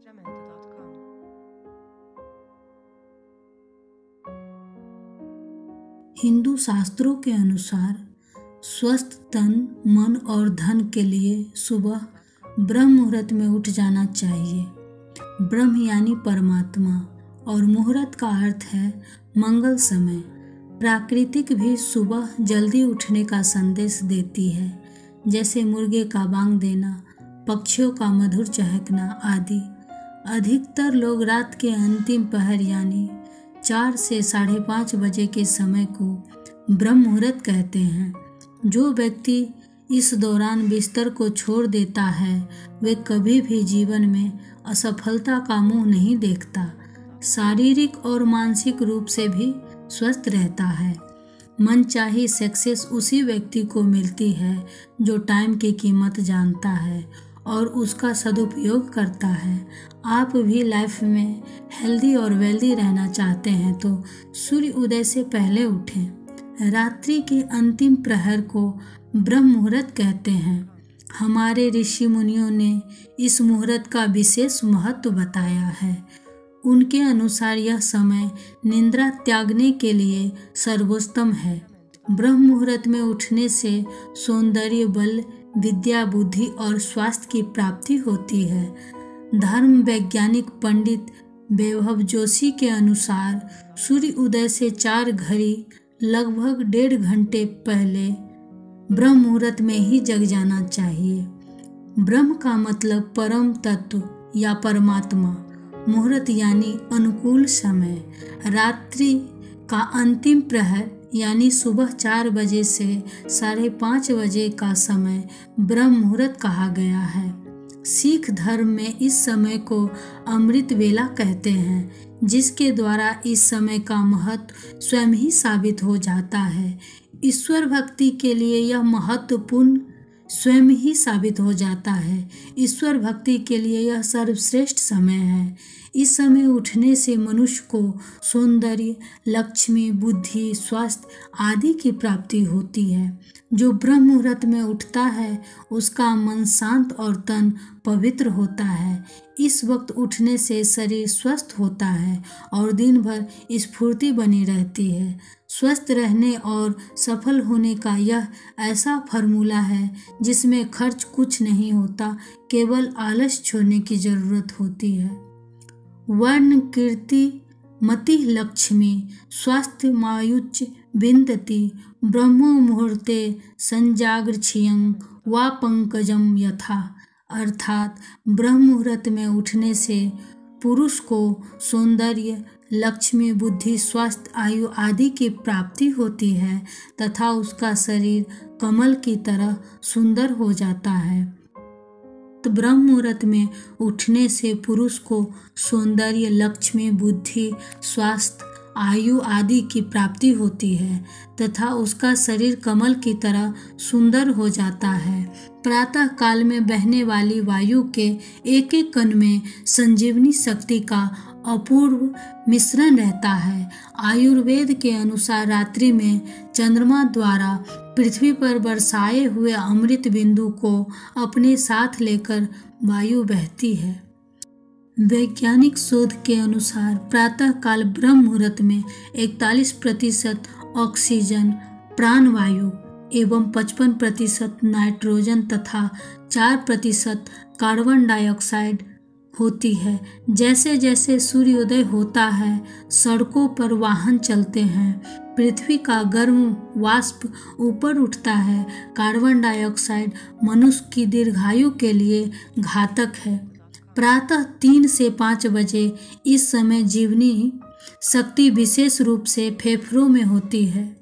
Testamente.com। Hindu शास्त्रों के अनुसार स्वस्थ तन, मन और धन के लिए सुबह ब्रह्म मुहूर्त में उठ जाना चाहिए। ब्रह्म यानी परमात्मा और मुहूर्त का अर्थ है मंगल समय। प्राकृतिक भी सुबह जल्दी उठने का संदेश देती है, जैसे मुर्गे का बांग देना, पक्षियों का मधुर चहकना आदि। अधिकतर लोग रात के अंतिम पहर यानी 4 से 5:30 बजे के समय को ब्रह्म मुहूर्त कहते हैं। जो व्यक्ति इस दौरान बिस्तर को छोड़ देता है वे कभी भी जीवन में असफलता का मुंह नहीं देखता, शारीरिक और मानसिक रूप से भी स्वस्थ रहता है। मनचाही सक्सेस उसी व्यक्ति को मिलती है जो टाइम की कीमत जानता है और उसका सदुपयोग करता है। आप भी लाइफ में हेल्दी और वेल्दी रहना चाहते हैं तो सूर्य उदय से पहले उठें। रात्रि के अंतिम प्रहर को ब्रह्म मुहूर्त कहते हैं। हमारे ऋषि मुनियों ने इस मुहूर्त का विशेष महत्व बताया है। उनके अनुसार यह समय निद्रा त्यागने के लिए सर्वोत्तम है। ब्रह्म मुहूर्त में उठने से सौंदर्य, बल, विद्या, बुद्धि और स्वास्थ्य की प्राप्ति होती है। धर्म वैज्ञानिक पंडित वैभव जोशी के अनुसार सूर्य उदय से 4 घड़ी लगभग 1.5 घंटे पहले ब्रह्म मुहूर्त में ही जग जाना चाहिए। ब्रह्म का मतलब परम तत्व या परमात्मा। मुहूर्त यानी अनुकूल समय। रात्रि का अंतिम प्रहर यानी सुबह 4 बजे से 5:30 बजे का समय ब्रह्म मुहूर्त कहा गया है। सिख धर्म में इस समय को अमृत वेला कहते हैं, जिसके द्वारा इस समय का महत्व स्वयं ही साबित हो जाता है। ईश्वर भक्ति के लिए यह महत्वपूर्ण स्वयं ही साबित हो जाता है। ईश्वर भक्ति के लिए यह सर्वश्रेष्ठ समय है। इस समय उठने से मनुष्य को सौंदर्य, लक्ष्मी, बुद्धि, स्वास्थ्य आदि की प्राप्ति होती है। जो ब्रह्म मुहूर्त में उठता है उसका मन शांत और तन पवित्र होता है। इस वक्त उठने से शरीर स्वस्थ होता है और दिन भर स्फूर्ति बनी रहती है। स्वस्थ रहने और सफल होने का यह ऐसा फार्मूला है जिसमें खर्च कुछ नहीं होता, केवल आलस छोड़ने की जरूरत होती है। वर्ण कीर्ति मति लक्ष्मी स्वास्थ्य मायुच्च विन्दति ब्रह्मो मुहूर्ते संजागृच्छियं वा पंकजम यथा। अर्थात ब्रह्म मुहूर्त में उठने से पुरुष को सौंदर्य, लक्ष्मी, बुद्धि, स्वास्थ्य, आयु आदि की प्राप्ति होती है तथा उसका शरीर कमल की तरह सुंदर हो जाता है। तो ब्रह्म मुहूर्त में उठने से पुरुष को सौंदर्य, लक्ष्मी, बुद्धि, स्वास्थ्य, आयु आदि की प्राप्ति होती है तथा उसका शरीर कमल की तरह सुंदर हो जाता है। प्रातः काल में बहने वाली वायु के एक एक कण में संजीवनी शक्ति का अपूर्व मिश्रण रहता है। आयुर्वेद के अनुसार रात्रि में चंद्रमा द्वारा पृथ्वी पर बरसाए हुए अमृत बिंदु को अपने साथ लेकर वायु बहती है। वैज्ञानिक शोध के अनुसार प्रातः काल ब्रह्म मुहूर्त में 41% ऑक्सीजन प्राणवायु एवं 55% नाइट्रोजन तथा 4% कार्बन डाइऑक्साइड होती है। जैसे जैसे सूर्योदय होता है, सड़कों पर वाहन चलते हैं, पृथ्वी का गर्म वाष्प ऊपर उठता है। कार्बन डाइऑक्साइड मनुष्य की दीर्घायु के लिए घातक है। प्रातः 3 से 5 बजे इस समय जीवनी शक्ति विशेष रूप से फेफड़ों में होती है।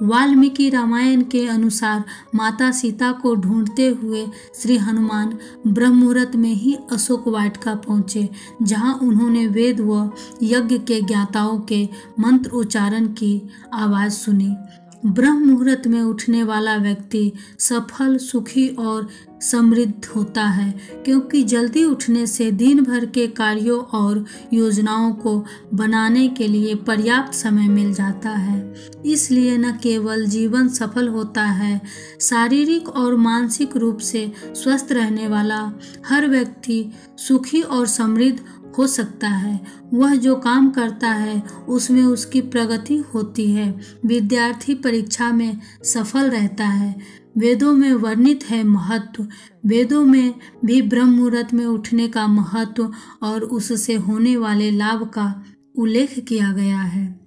वाल्मीकि रामायण के अनुसार माता सीता को ढूंढते हुए श्री हनुमान ब्रह्म मुहूर्त में ही अशोक वाटिका पहुँचे, जहाँ उन्होंने वेद व यज्ञ के ज्ञाताओं के मंत्र उच्चारण की आवाज़ सुनी। ब्रह्म मुहूर्त में उठने वाला व्यक्ति सफल, सुखी और समृद्ध होता है, क्योंकि जल्दी उठने से दिन भर के कार्यों और योजनाओं को बनाने के लिए पर्याप्त समय मिल जाता है। इसलिए न केवल जीवन सफल होता है, शारीरिक और मानसिक रूप से स्वस्थ रहने वाला हर व्यक्ति सुखी और समृद्ध हो सकता है। वह जो काम करता है उसमें उसकी प्रगति होती है। विद्यार्थी परीक्षा में सफल रहता है। वेदों में वर्णित है महत्व। वेदों में भी ब्रह्म मुहूर्त में उठने का महत्व और उससे होने वाले लाभ का उल्लेख किया गया है।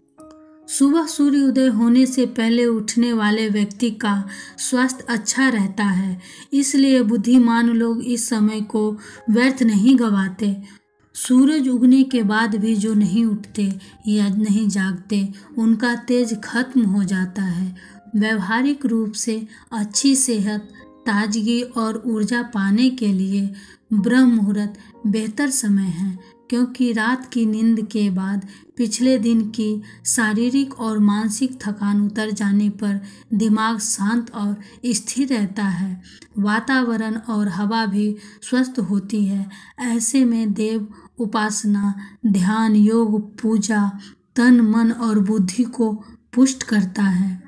सुबह सूर्य उदय होने से पहले उठने वाले व्यक्ति का स्वास्थ्य अच्छा रहता है। इसलिए बुद्धिमान लोग इस समय को व्यर्थ नहीं गंवाते। सूरज उगने के बाद भी जो नहीं उठते या नहीं जागते, उनका तेज खत्म हो जाता है। व्यवहारिक रूप से अच्छी सेहत, ताजगी और ऊर्जा पाने के लिए ब्रह्म मुहूर्त बेहतर समय है, क्योंकि रात की नींद के बाद पिछले दिन की शारीरिक और मानसिक थकान उतर जाने पर दिमाग शांत और स्थिर रहता है। वातावरण और हवा भी स्वस्थ होती है। ऐसे में देव उपासना, ध्यान, योग, पूजा तन, मन और बुद्धि को पुष्ट करता है।